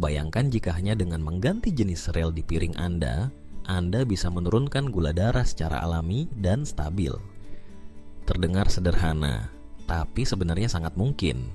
Bayangkan jika hanya dengan mengganti jenis sereal di piring Anda bisa menurunkan gula darah secara alami dan stabil. Terdengar sederhana, tapi sebenarnya sangat mungkin.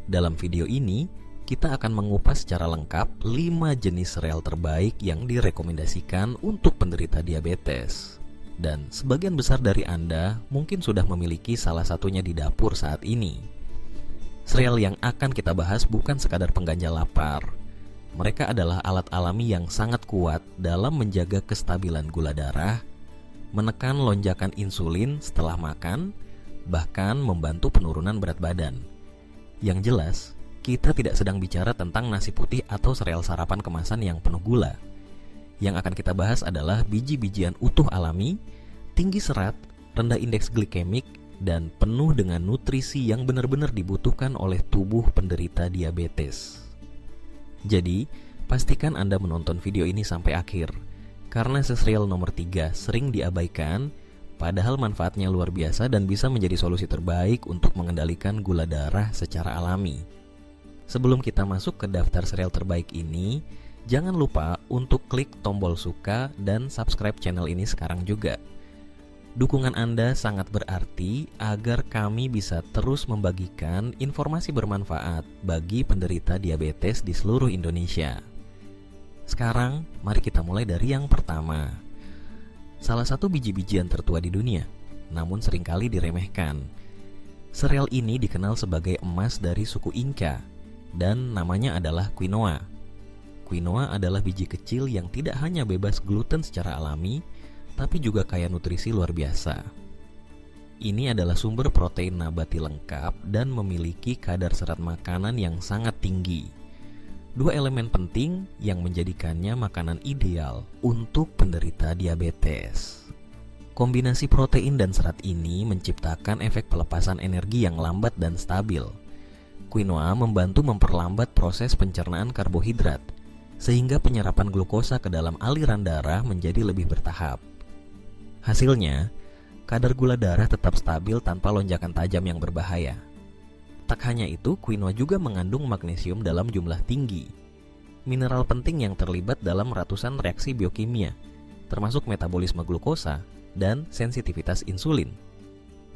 Dalam video ini, kita akan mengupas secara lengkap 5 jenis sereal terbaik yang direkomendasikan untuk penderita diabetes. Dan sebagian besar dari Anda mungkin sudah memiliki salah satunya di dapur saat ini. Sereal yang akan kita bahas bukan sekadar pengganjal lapar. Mereka adalah alat alami yang sangat kuat dalam menjaga kestabilan gula darah, menekan lonjakan insulin setelah makan, bahkan membantu penurunan berat badan. Yang jelas, kita tidak sedang bicara tentang nasi putih atau sereal sarapan kemasan yang penuh gula. Yang akan kita bahas adalah biji-bijian utuh alami, tinggi serat, rendah indeks glikemik, dan penuh dengan nutrisi yang benar-benar dibutuhkan oleh tubuh penderita diabetes. Jadi, pastikan Anda menonton video ini sampai akhir, karena sereal nomor 3 sering diabaikan, padahal manfaatnya luar biasa dan bisa menjadi solusi terbaik untuk mengendalikan gula darah secara alami. Sebelum kita masuk ke daftar sereal terbaik ini, jangan lupa untuk klik tombol suka dan subscribe channel ini sekarang juga. Dukungan Anda sangat berarti agar kami bisa terus membagikan informasi bermanfaat bagi penderita diabetes di seluruh Indonesia. Sekarang, mari kita mulai dari yang pertama. Salah satu biji-bijian tertua di dunia, namun seringkali diremehkan. Sereal ini dikenal sebagai emas dari suku Inca, dan namanya adalah quinoa. Quinoa adalah biji kecil yang tidak hanya bebas gluten secara alami, tapi juga kaya nutrisi luar biasa. Ini adalah sumber protein nabati lengkap dan memiliki kadar serat makanan yang sangat tinggi. 2 elemen penting yang menjadikannya makanan ideal untuk penderita diabetes. Kombinasi protein dan serat ini menciptakan efek pelepasan energi yang lambat dan stabil. Quinoa membantu memperlambat proses pencernaan karbohidrat, sehingga penyerapan glukosa ke dalam aliran darah menjadi lebih bertahap. Hasilnya, kadar gula darah tetap stabil tanpa lonjakan tajam yang berbahaya. Tak hanya itu, quinoa juga mengandung magnesium dalam jumlah tinggi, mineral penting yang terlibat dalam ratusan reaksi biokimia, termasuk metabolisme glukosa dan sensitivitas insulin.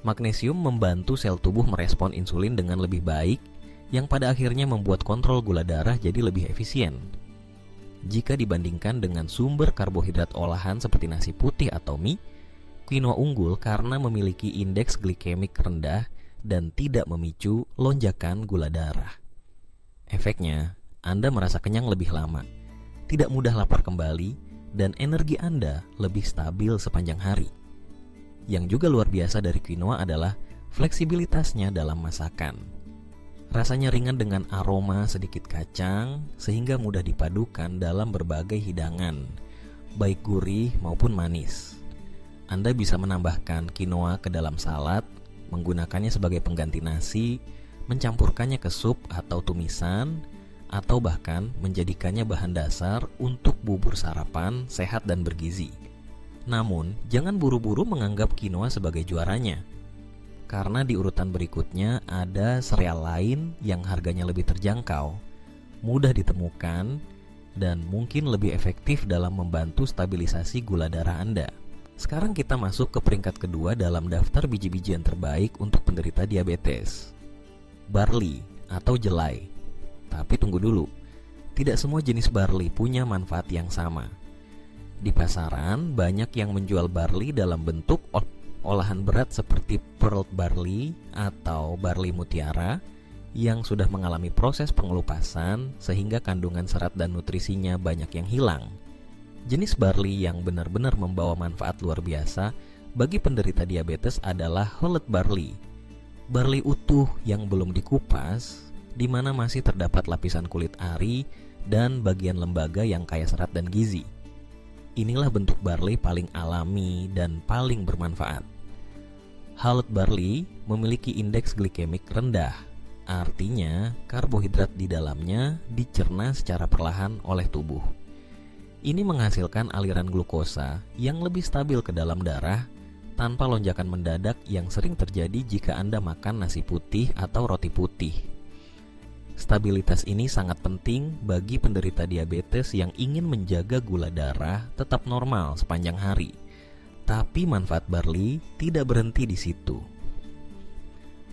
Magnesium membantu sel tubuh merespon insulin dengan lebih baik, yang pada akhirnya membuat kontrol gula darah jadi lebih efisien. Jika dibandingkan dengan sumber karbohidrat olahan seperti nasi putih atau mie, quinoa unggul karena memiliki indeks glikemik rendah dan tidak memicu lonjakan gula darah. Efeknya, Anda merasa kenyang lebih lama, tidak mudah lapar kembali, dan energi Anda lebih stabil sepanjang hari. Yang juga luar biasa dari quinoa adalah fleksibilitasnya dalam masakan. Rasanya ringan dengan aroma sedikit kacang, sehingga mudah dipadukan dalam berbagai hidangan, baik gurih maupun manis. Anda bisa menambahkan quinoa ke dalam salad, menggunakannya sebagai pengganti nasi, mencampurkannya ke sup atau tumisan, atau bahkan menjadikannya bahan dasar untuk bubur sarapan sehat dan bergizi. Namun, jangan buru-buru menganggap quinoa sebagai juaranya, karena di urutan berikutnya ada sereal lain yang harganya lebih terjangkau, mudah ditemukan, dan mungkin lebih efektif dalam membantu stabilisasi gula darah Anda. Sekarang kita masuk ke peringkat kedua dalam daftar biji-bijian terbaik untuk penderita diabetes. Barley atau jelai. Tapi tunggu dulu, tidak semua jenis barley punya manfaat yang sama. Di pasaran, banyak yang menjual barley dalam bentuk olahan berat seperti pearl barley atau barley mutiara yang sudah mengalami proses pengelupasan sehingga kandungan serat dan nutrisinya banyak yang hilang. Jenis barley yang benar-benar membawa manfaat luar biasa bagi penderita diabetes adalah whole barley. Barley utuh yang belum dikupas, di mana masih terdapat lapisan kulit ari dan bagian lembaga yang kaya serat dan gizi. Inilah bentuk barley paling alami dan paling bermanfaat. Whole barley memiliki indeks glikemik rendah, artinya karbohidrat di dalamnya dicerna secara perlahan oleh tubuh. Ini menghasilkan aliran glukosa yang lebih stabil ke dalam darah tanpa lonjakan mendadak yang sering terjadi jika Anda makan nasi putih atau roti putih. Stabilitas ini sangat penting bagi penderita diabetes yang ingin menjaga gula darah tetap normal sepanjang hari. Tapi manfaat barley tidak berhenti di situ.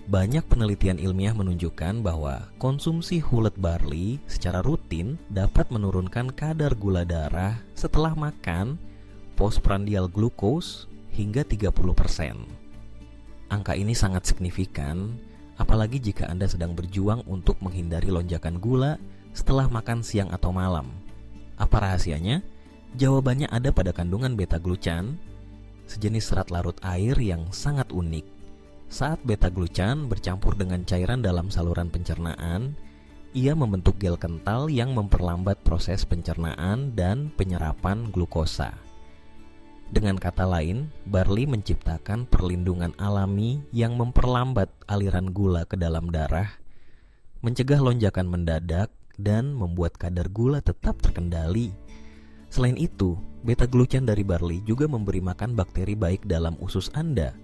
Banyak penelitian ilmiah menunjukkan bahwa konsumsi hulet barley secara rutin dapat menurunkan kadar gula darah setelah makan postprandial glucose hingga 30%. Angka ini sangat signifikan, apalagi jika Anda sedang berjuang untuk menghindari lonjakan gula setelah makan siang atau malam. Apa rahasianya? Jawabannya ada pada kandungan beta-glucan, sejenis serat larut air yang sangat unik. Saat beta-glucan bercampur dengan cairan dalam saluran pencernaan, ia membentuk gel kental yang memperlambat proses pencernaan dan penyerapan glukosa. Dengan kata lain, barley menciptakan perlindungan alami yang memperlambat aliran gula ke dalam darah, mencegah lonjakan mendadak, dan membuat kadar gula tetap terkendali. Selain itu, beta-glucan dari barley juga memberi makan bakteri baik dalam usus Anda,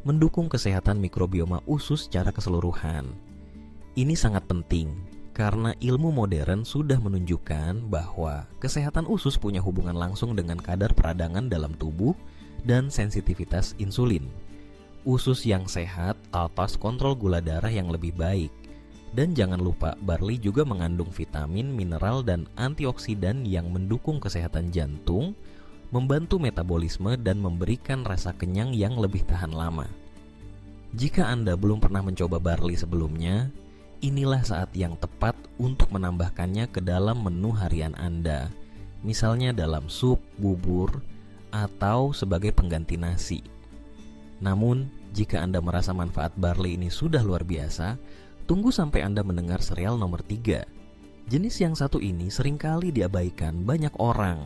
mendukung kesehatan mikrobioma usus secara keseluruhan. Ini sangat penting karena ilmu modern sudah menunjukkan bahwa kesehatan usus punya hubungan langsung dengan kadar peradangan dalam tubuh dan sensitivitas insulin. Usus yang sehat atas kontrol gula darah yang lebih baik. Dan jangan lupa, barley juga mengandung vitamin, mineral, dan antioksidan yang mendukung kesehatan jantung, membantu metabolisme, dan memberikan rasa kenyang yang lebih tahan lama. Jika Anda belum pernah mencoba barley sebelumnya, inilah saat yang tepat untuk menambahkannya ke dalam menu harian Anda, misalnya dalam sup, bubur, atau sebagai pengganti nasi. Namun, jika Anda merasa manfaat barley ini sudah luar biasa, tunggu sampai Anda mendengar serial nomor 3. Jenis yang satu ini seringkali diabaikan banyak orang,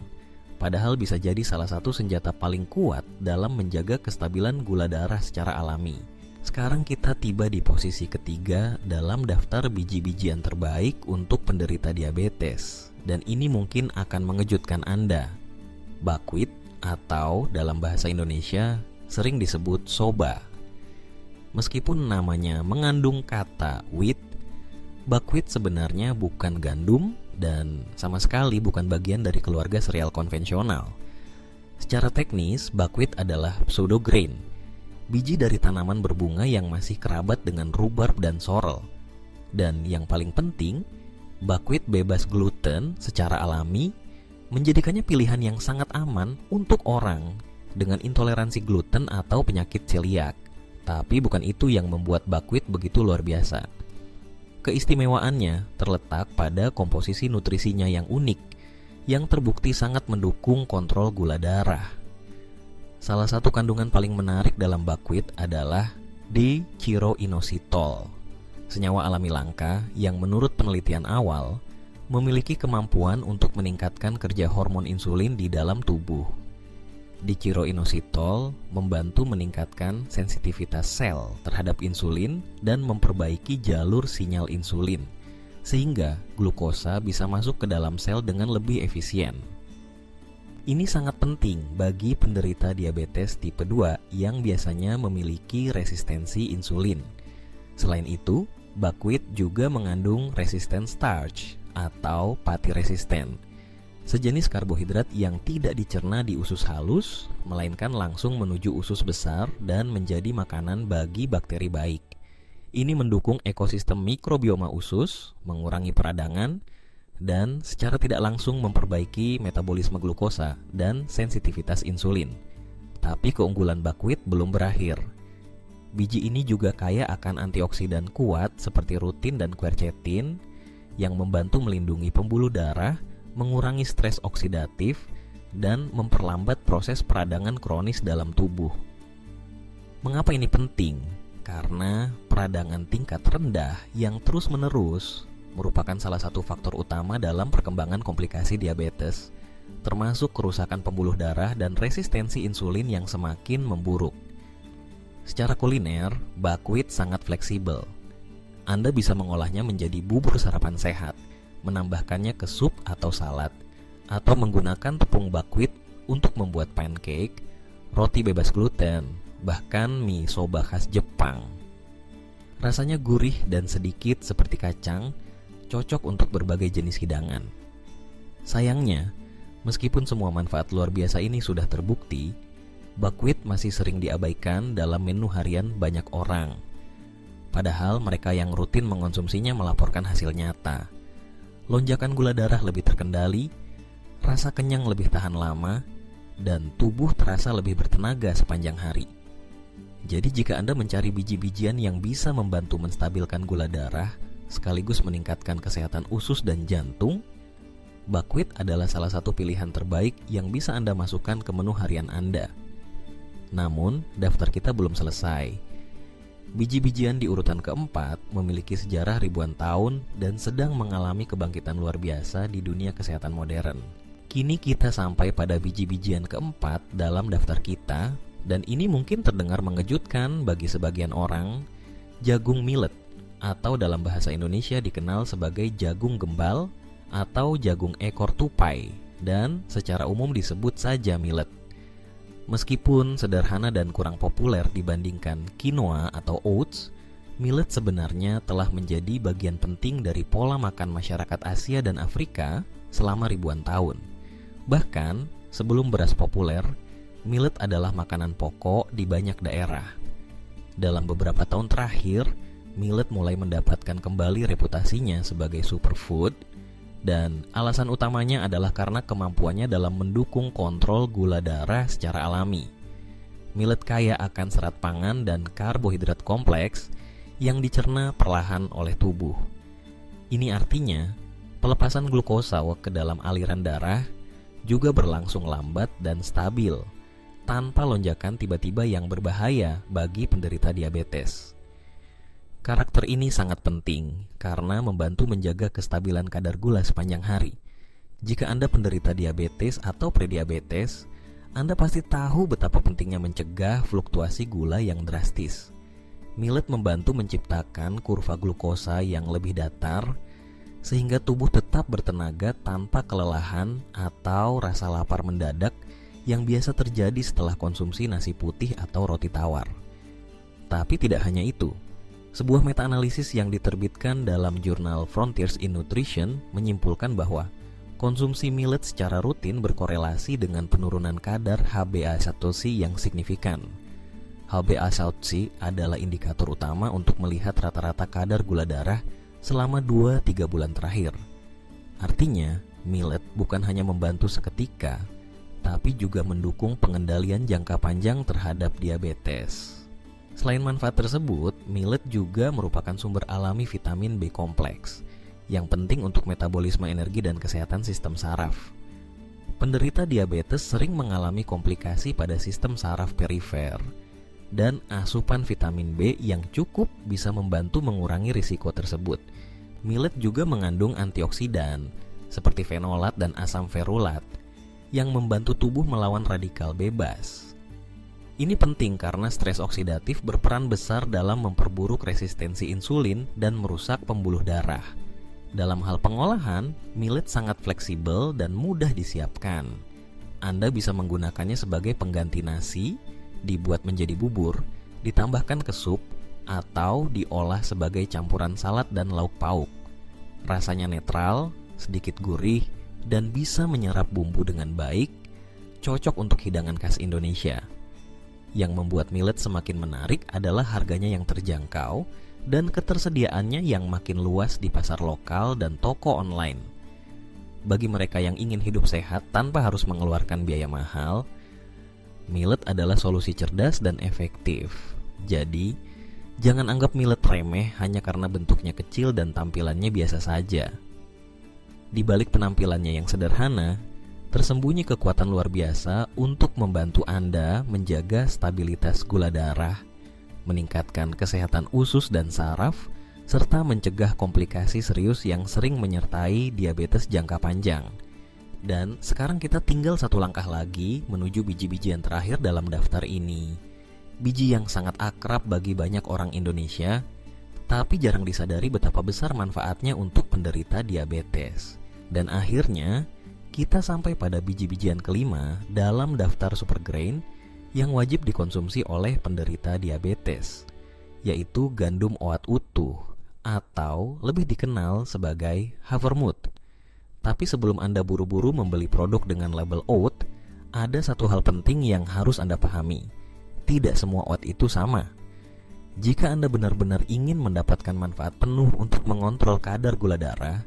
padahal bisa jadi salah satu senjata paling kuat dalam menjaga kestabilan gula darah secara alami. Sekarang kita tiba di posisi ketiga dalam daftar biji-bijian terbaik untuk penderita diabetes. Dan ini mungkin akan mengejutkan Anda. Buckwheat atau dalam bahasa Indonesia sering disebut soba. Meskipun namanya mengandung kata wheat, buckwheat sebenarnya bukan gandum dan sama sekali bukan bagian dari keluarga sereal konvensional. Secara teknis, buckwheat adalah pseudograin, biji dari tanaman berbunga yang masih kerabat dengan rhubarb dan sorrel. Dan yang paling penting, buckwheat bebas gluten secara alami menjadikannya pilihan yang sangat aman untuk orang dengan intoleransi gluten atau penyakit celiak. Tapi bukan itu yang membuat buckwheat begitu luar biasa. Keistimewaannya terletak pada komposisi nutrisinya yang unik, yang terbukti sangat mendukung kontrol gula darah. Salah satu kandungan paling menarik dalam buckwheat adalah D-chiroinositol, senyawa alami langka yang menurut penelitian awal memiliki kemampuan untuk meningkatkan kerja hormon insulin di dalam tubuh. D-chiroinositol membantu meningkatkan sensitivitas sel terhadap insulin dan memperbaiki jalur sinyal insulin, sehingga glukosa bisa masuk ke dalam sel dengan lebih efisien. Ini sangat penting bagi penderita diabetes tipe 2 yang biasanya memiliki resistensi insulin. Selain itu, buckwheat juga mengandung resistant starch atau pati resisten, sejenis karbohidrat yang tidak dicerna di usus halus, melainkan langsung menuju usus besar dan menjadi makanan bagi bakteri baik. Ini mendukung ekosistem mikrobioma usus, mengurangi peradangan, dan secara tidak langsung memperbaiki metabolisme glukosa dan sensitivitas insulin. Tapi keunggulan buckwheat belum berakhir. Biji ini juga kaya akan antioksidan kuat seperti rutin dan quercetin yang membantu melindungi pembuluh darah, mengurangi stres oksidatif, dan memperlambat proses peradangan kronis dalam tubuh. Mengapa ini penting? Karena peradangan tingkat rendah yang terus-menerus merupakan salah satu faktor utama dalam perkembangan komplikasi diabetes, termasuk kerusakan pembuluh darah dan resistensi insulin yang semakin memburuk. Secara kuliner, buckwheat sangat fleksibel. Anda bisa mengolahnya menjadi bubur sarapan sehat, menambahkannya ke sup atau salad, atau menggunakan tepung buckwheat untuk membuat pancake, roti bebas gluten, bahkan mie soba khas Jepang. Rasanya gurih dan sedikit seperti kacang, cocok untuk berbagai jenis hidangan. Sayangnya, meskipun semua manfaat luar biasa ini sudah terbukti, buckwheat masih sering diabaikan dalam menu harian banyak orang. Padahal mereka yang rutin mengonsumsinya melaporkan hasil nyata. Lonjakan gula darah lebih terkendali, rasa kenyang lebih tahan lama, dan tubuh terasa lebih bertenaga sepanjang hari. Jadi jika Anda mencari biji-bijian yang bisa membantu menstabilkan gula darah sekaligus meningkatkan kesehatan usus dan jantung, buckwheat adalah salah satu pilihan terbaik yang bisa Anda masukkan ke menu harian Anda. Namun, daftar kita belum selesai. Biji-bijian di urutan keempat memiliki sejarah ribuan tahun dan sedang mengalami kebangkitan luar biasa di dunia kesehatan modern. Kini kita sampai pada biji-bijian keempat dalam daftar kita, dan ini mungkin terdengar mengejutkan bagi sebagian orang, jagung millet, atau dalam bahasa Indonesia dikenal sebagai jagung gembal atau jagung ekor tupai, dan secara umum disebut saja millet. Meskipun sederhana dan kurang populer dibandingkan quinoa atau oats, millet sebenarnya telah menjadi bagian penting dari pola makan masyarakat Asia dan Afrika selama ribuan tahun. Bahkan, sebelum beras populer, millet adalah makanan pokok di banyak daerah. Dalam beberapa tahun terakhir, millet mulai mendapatkan kembali reputasinya sebagai superfood, dan alasan utamanya adalah karena kemampuannya dalam mendukung kontrol gula darah secara alami. Millet kaya akan serat pangan dan karbohidrat kompleks yang dicerna perlahan oleh tubuh. Ini artinya, pelepasan glukosa ke dalam aliran darah juga berlangsung lambat dan stabil, tanpa lonjakan tiba-tiba yang berbahaya bagi penderita diabetes. Karakter ini sangat penting karena membantu menjaga kestabilan kadar gula sepanjang hari. Jika Anda penderita diabetes atau prediabetes, Anda pasti tahu betapa pentingnya mencegah fluktuasi gula yang drastis. Millet membantu menciptakan kurva glukosa yang lebih datar, sehingga tubuh tetap bertenaga tanpa kelelahan atau rasa lapar mendadak yang biasa terjadi setelah konsumsi nasi putih atau roti tawar. Tapi tidak hanya itu. Sebuah meta-analisis yang diterbitkan dalam jurnal Frontiers in Nutrition menyimpulkan bahwa konsumsi millet secara rutin berkorelasi dengan penurunan kadar HbA1c yang signifikan. HbA1c adalah indikator utama untuk melihat rata-rata kadar gula darah selama 2-3 bulan terakhir. Artinya, millet bukan hanya membantu seketika, tapi juga mendukung pengendalian jangka panjang terhadap diabetes. Selain manfaat tersebut, millet juga merupakan sumber alami vitamin B kompleks yang penting untuk metabolisme energi dan kesehatan sistem saraf. Penderita diabetes sering mengalami komplikasi pada sistem saraf perifer, dan asupan vitamin B yang cukup bisa membantu mengurangi risiko tersebut. Millet juga mengandung antioksidan seperti fenolat dan asam ferulat yang membantu tubuh melawan radikal bebas. Ini penting karena stres oksidatif berperan besar dalam memperburuk resistensi insulin dan merusak pembuluh darah. Dalam hal pengolahan, millet sangat fleksibel dan mudah disiapkan. Anda bisa menggunakannya sebagai pengganti nasi, dibuat menjadi bubur, ditambahkan ke sup, atau diolah sebagai campuran salad dan lauk pauk. Rasanya netral, sedikit gurih, dan bisa menyerap bumbu dengan baik, cocok untuk hidangan khas Indonesia. Yang membuat millet semakin menarik adalah harganya yang terjangkau dan ketersediaannya yang makin luas di pasar lokal dan toko online. Bagi mereka yang ingin hidup sehat tanpa harus mengeluarkan biaya mahal, millet adalah solusi cerdas dan efektif. Jadi, jangan anggap millet remeh hanya karena bentuknya kecil dan tampilannya biasa saja. Di balik penampilannya yang sederhana, tersembunyi kekuatan luar biasa untuk membantu Anda menjaga stabilitas gula darah, meningkatkan kesehatan usus dan saraf, serta mencegah komplikasi serius yang sering menyertai diabetes jangka panjang. Dan sekarang kita tinggal satu langkah lagi menuju biji-bijian terakhir dalam daftar ini. Biji yang sangat akrab bagi banyak orang Indonesia, tapi jarang disadari betapa besar manfaatnya untuk penderita diabetes. Dan akhirnya, kita sampai pada biji-bijian kelima dalam daftar super grain yang wajib dikonsumsi oleh penderita diabetes, yaitu gandum oat utuh atau lebih dikenal sebagai Havermut. Tapi sebelum Anda buru-buru membeli produk dengan label oat, ada satu hal penting yang harus Anda pahami. Tidak semua oat itu sama. Jika Anda benar-benar ingin mendapatkan manfaat penuh untuk mengontrol kadar gula darah,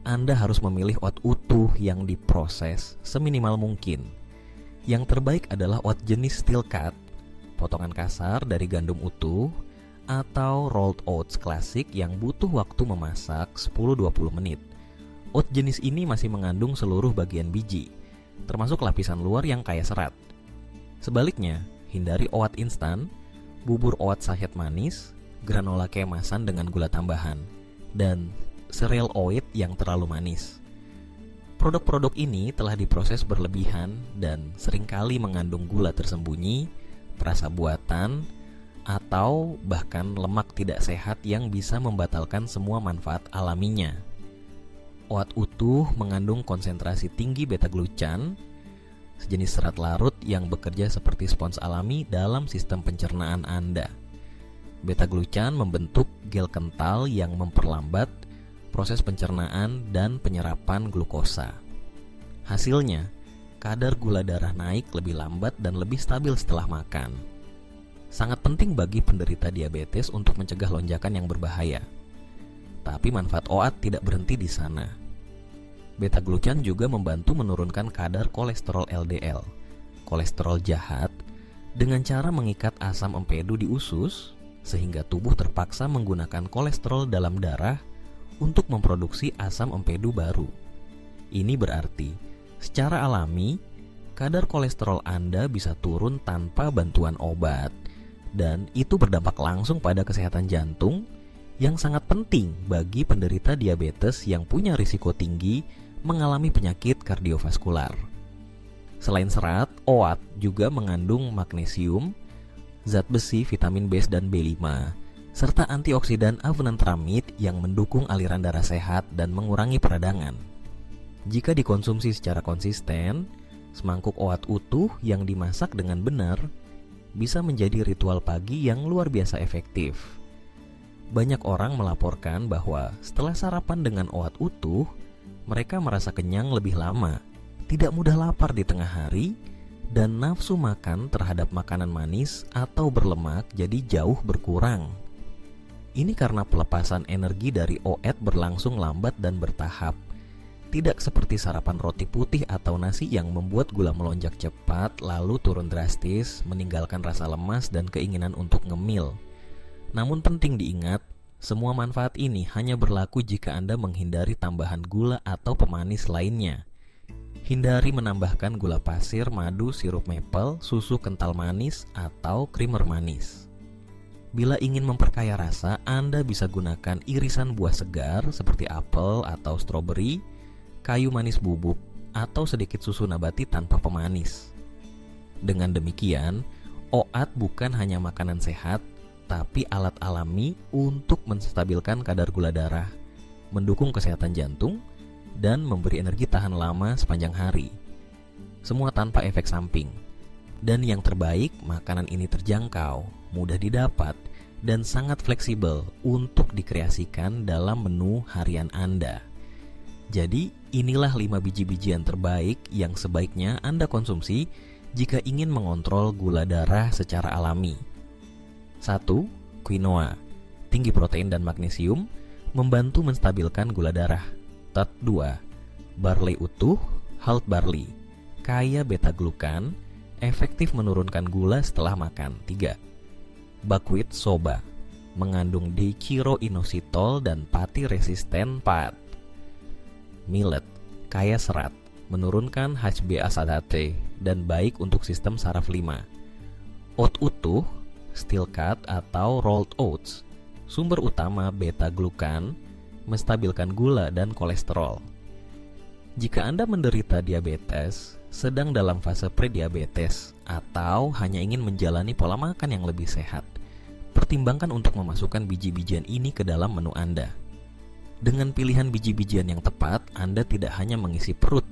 Anda harus memilih oat utuh yang diproses seminimal mungkin. Yang terbaik adalah oat jenis steel cut, potongan kasar dari gandum utuh, atau rolled oats klasik yang butuh waktu memasak 10-20 menit. Oat jenis ini masih mengandung seluruh bagian biji, termasuk lapisan luar yang kaya serat. Sebaliknya, hindari oat instan, bubur oat saset manis, granola kemasan dengan gula tambahan, dan cereal oat yang terlalu manis. Produk-produk ini telah diproses berlebihan dan seringkali mengandung gula tersembunyi, perasa buatan, atau bahkan lemak tidak sehat yang bisa membatalkan semua manfaat alaminya. Oat utuh mengandung konsentrasi tinggi beta-glucan, sejenis serat larut yang bekerja seperti spons alami dalam sistem pencernaan Anda. Beta-glucan membentuk gel kental yang memperlambat proses pencernaan dan penyerapan glukosa. Hasilnya, kadar gula darah naik lebih lambat dan lebih stabil setelah makan. Sangat penting bagi penderita diabetes untuk mencegah lonjakan yang berbahaya. Tapi manfaat OAT tidak berhenti di sana. Beta-glucan juga membantu menurunkan kadar kolesterol LDL, kolesterol jahat, dengan cara mengikat asam empedu di usus, sehingga tubuh terpaksa menggunakan kolesterol dalam darah untuk memproduksi asam empedu baru. Ini berarti, secara alami, kadar kolesterol Anda bisa turun tanpa bantuan obat, dan itu berdampak langsung pada kesehatan jantung yang sangat penting bagi penderita diabetes yang punya risiko tinggi mengalami penyakit kardiovaskular. Selain serat, OAT juga mengandung magnesium, zat besi, vitamin B dan B5, serta antioksidan avenantramid yang mendukung aliran darah sehat dan mengurangi peradangan. Jika dikonsumsi secara konsisten, semangkuk OAT utuh yang dimasak dengan benar bisa menjadi ritual pagi yang luar biasa efektif. Banyak orang melaporkan bahwa setelah sarapan dengan OAT utuh, mereka merasa kenyang lebih lama, tidak mudah lapar di tengah hari, dan nafsu makan terhadap makanan manis atau berlemak jadi jauh berkurang. Ini karena pelepasan energi dari OAT berlangsung lambat dan bertahap. Tidak seperti sarapan roti putih atau nasi yang membuat gula melonjak cepat lalu turun drastis, meninggalkan rasa lemas dan keinginan untuk ngemil. Namun penting diingat, semua manfaat ini hanya berlaku jika Anda menghindari tambahan gula atau pemanis lainnya. Hindari menambahkan gula pasir, madu, sirup maple, susu kental manis, atau creamer manis. Bila ingin memperkaya rasa, Anda bisa gunakan irisan buah segar seperti apel atau stroberi, kayu manis bubuk, atau sedikit susu nabati tanpa pemanis. Dengan demikian, OAT bukan hanya makanan sehat, tapi alat alami untuk menstabilkan kadar gula darah, mendukung kesehatan jantung, dan memberi energi tahan lama sepanjang hari. Semua tanpa efek samping. Dan yang terbaik, makanan ini terjangkau, mudah didapat, dan sangat fleksibel untuk dikreasikan dalam menu harian Anda. Jadi, inilah 5 biji-bijian terbaik yang sebaiknya Anda konsumsi jika ingin mengontrol gula darah secara alami. 1. Quinoa, tinggi protein dan magnesium, membantu menstabilkan gula darah. 2. Barley utuh, halt barley, kaya beta-glukan, efektif menurunkan gula setelah makan. 3. Buckwheat soba, mengandung deichiro-inositol dan pati resisten 4. Millet, kaya serat, menurunkan HbA1c dan baik untuk sistem saraf 5. Oat utuh, steel cut atau rolled oats, sumber utama beta-glukan, menstabilkan gula dan kolesterol. Jika Anda menderita diabetes, sedang dalam fase prediabetes, atau hanya ingin menjalani pola makan yang lebih sehat, pertimbangkan untuk memasukkan biji-bijian ini ke dalam menu Anda. Dengan pilihan biji-bijian yang tepat, Anda tidak hanya mengisi perut,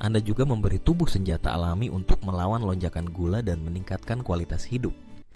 Anda juga memberi tubuh senjata alami untuk melawan lonjakan gula dan meningkatkan kualitas hidup.